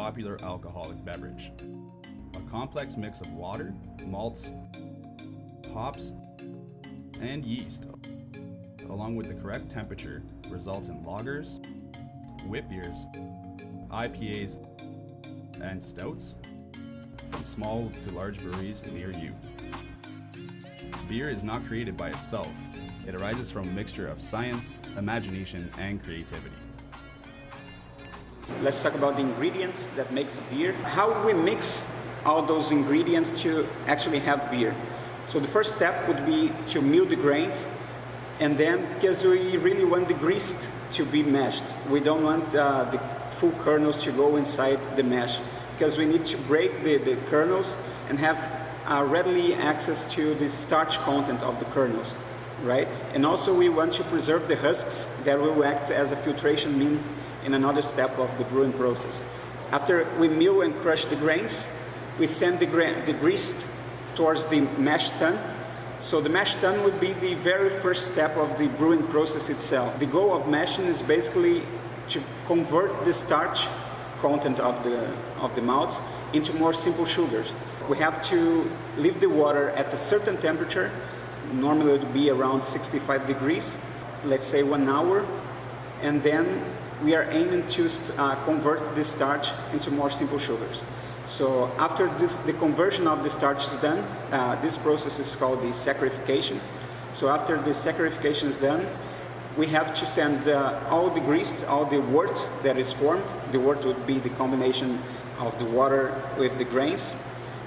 popular alcoholic beverage. A complex mix of water, malts, hops, and yeast, along with the correct temperature, results in lagers, wit beers, IPAs, and stouts from small to large breweries near you. Beer is not created by itself. It arises from a mixture of science, imagination, and creativity. Let's talk about the ingredients that makes beer. How we mix all those ingredients to actually have beer. So the first step would be to mill the grains, and then because we really want the grist to be mashed. We don't want the full kernels to go inside the mash, because we need to break the kernels and have readily access to the starch content of the kernels, right? And also we want to preserve the husks that will act as a filtration mean in another step of the brewing process. After we mill and crush the grains, we send the grist towards the mash tun. So the mash tun would be the very first step of the brewing process itself. The goal of mashing is basically to convert the starch content of the malts into more simple sugars. We have to leave the water at a certain temperature. Normally it would be around 65 degrees, let's say 1 hour, and then we are aiming to convert the starch into more simple sugars. So after the conversion of the starch is done, this process is called the saccharification. So after the saccharification is done, we have to send all the grist, all the wort that is formed. The wort would be the combination of the water with the grains.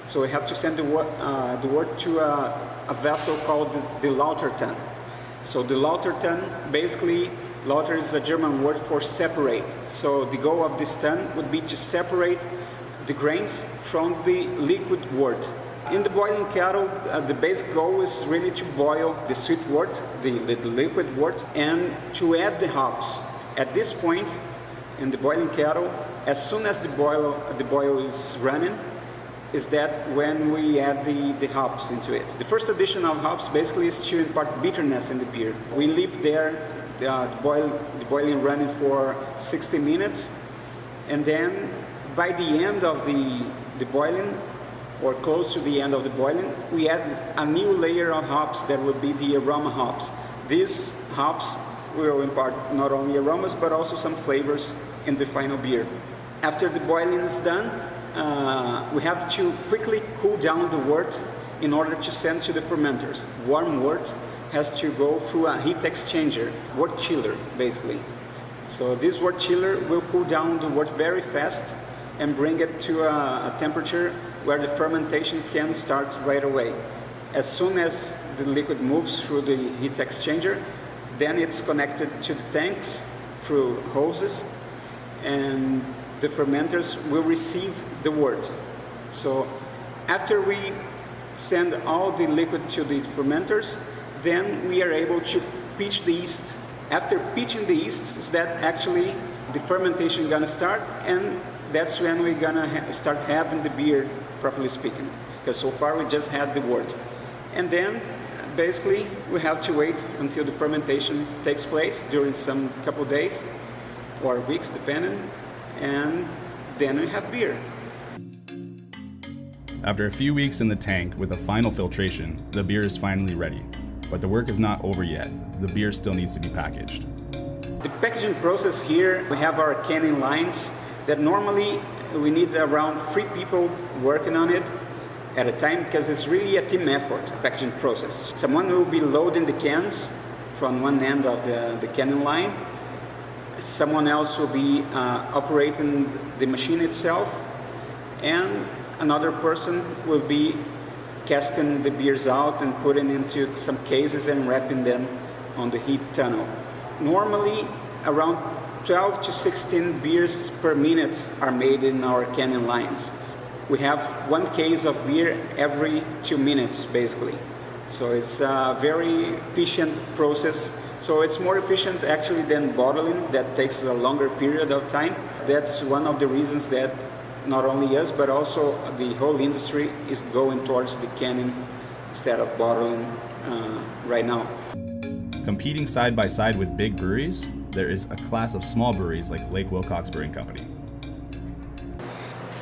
So we have to send the wort to a vessel called the lauter tun. So the lauter tun, basically, lauter is a German word for separate. So the goal of this tun would be to separate the grains from the liquid wort. In the boiling kettle, the basic goal is really to boil the sweet wort, the liquid wort, and to add the hops. At this point, in the boiling kettle, as soon as the boil is running, is that when we add the hops into it. The first addition of hops basically is to impart bitterness in the beer. We leave there the boiling running for 60 minutes, and then by the end of the boiling, or close to the end of the boiling, we add a new layer of hops that would be the aroma hops. These hops will impart not only aromas but also some flavors in the final beer. After the boiling is done, we have to quickly cool down the wort in order to send to the fermenters. Warm wort has to go through a heat exchanger, wort chiller basically. So this wort chiller will cool down the wort very fast and bring it to a temperature where the fermentation can start right away. As soon as the liquid moves through the heat exchanger, then it's connected to the tanks through hoses, and the fermenters will receive the wort. So after we send all the liquid to the fermenters, then we are able to pitch the yeast. After pitching the yeast, is that actually the fermentation gonna start, and that's when we're gonna start having the beer, properly speaking. Because so far we just had the wort. And then basically we have to wait until the fermentation takes place during some couple days or weeks depending, and then we have beer. After a few weeks in the tank with a final filtration, the beer is finally ready. But the work is not over yet. The beer still needs to be packaged. The packaging process here, we have our canning lines that normally we need around 3 people working on it at a time, because it's really a team effort, packaging process. Someone will be loading the cans from one end of the canning line. Someone else will be operating the machine itself, and another person will be casting the beers out and putting into some cases and wrapping them on the heat tunnel. Normally, around 12 to 16 beers per minute are made in our canning lines. We have 1 case of beer every 2 minutes, basically. So it's a very efficient process. So it's more efficient actually than bottling. That takes a longer period of time. That's one of the reasons that not only us, but also the whole industry is going towards the canning instead of bottling right now. Competing side by side with big breweries, there is a class of small breweries like Lake Wilcox Brewing Company.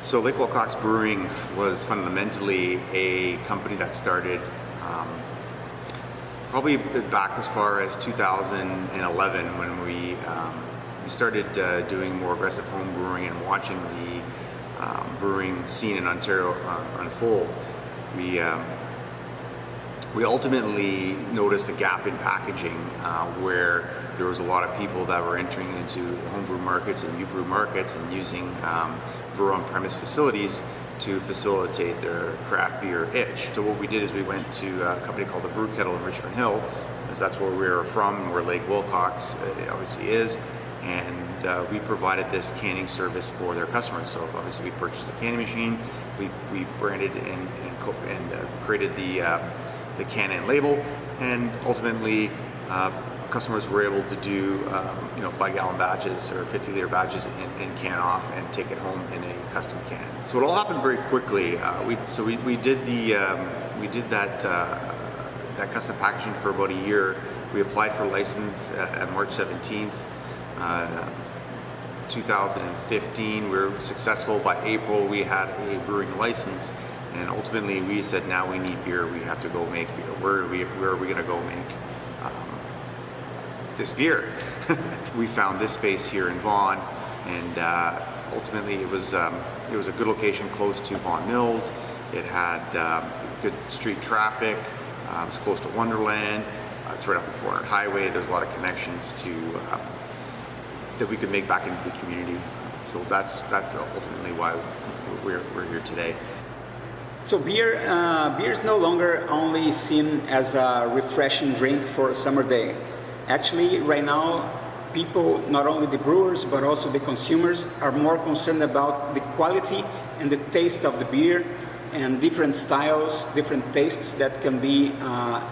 So Lake Wilcox Brewing was fundamentally a company that started probably back as far as 2011 when we started doing more aggressive home brewing and watching the brewing scene in Ontario unfold. We ultimately noticed a gap in packaging where there was a lot of people that were entering into homebrew markets and new brew markets and using brewer on-premise facilities to facilitate their craft beer itch. So what we did is we went to a company called the Brew Kettle in Richmond Hill, because that's where we were from and where Lake Wilcox obviously is, and we provided this canning service for their customers. So obviously we purchased a canning machine, we branded and created the can and label, and ultimately customers were able to do 5-gallon batches or 50-liter batches and can off and take it home in a custom can. So it all happened very quickly. We did that custom packaging for about a year. We applied for license on March 17th, 2015. We were successful. By April, we had a brewing license, and ultimately we said, now we need beer. We have to go make beer. Where are we going to go make this beer? We found this space here in Vaughan, and ultimately it was a good location close to Vaughan Mills. It had good street traffic. It was close to Wonderland. It's right off the 400 highway. There's a lot of connections to that we could make back into the community. So that's ultimately why we're here today. So beer is no longer only seen as a refreshing drink for a summer day. Actually, right now, people, not only the brewers, but also the consumers, are more concerned about the quality and the taste of the beer and different styles, different tastes that can be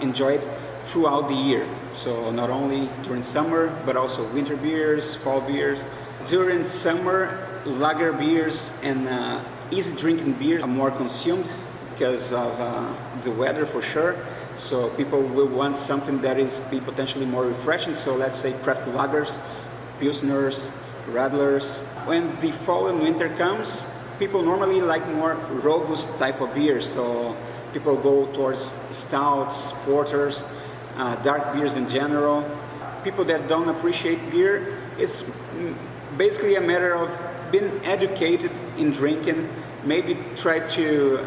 enjoyed throughout the year. So not only during summer, but also winter beers, fall beers. During summer, lager beers and easy drinking beers are more consumed because of the weather, for sure. So people will want something that is potentially more refreshing. So let's say craft lagers, pilsners, radlers. When the fall and winter comes, people normally like more robust type of beers. So people go towards stouts, porters, dark beers in general. People that don't appreciate beer, it's basically a matter of being educated in drinking. Maybe try to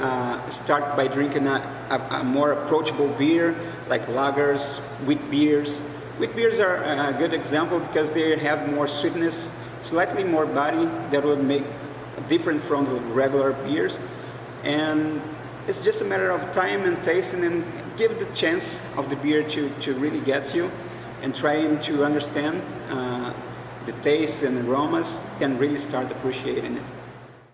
start by drinking a more approachable beer, like lagers, wheat beers. Wheat beers are a good example because they have more sweetness, slightly more body that would make different from the regular beers. And it's just a matter of time and tasting, and give the chance of the beer to really get you, and trying to understand the taste and aromas, and really start appreciating it.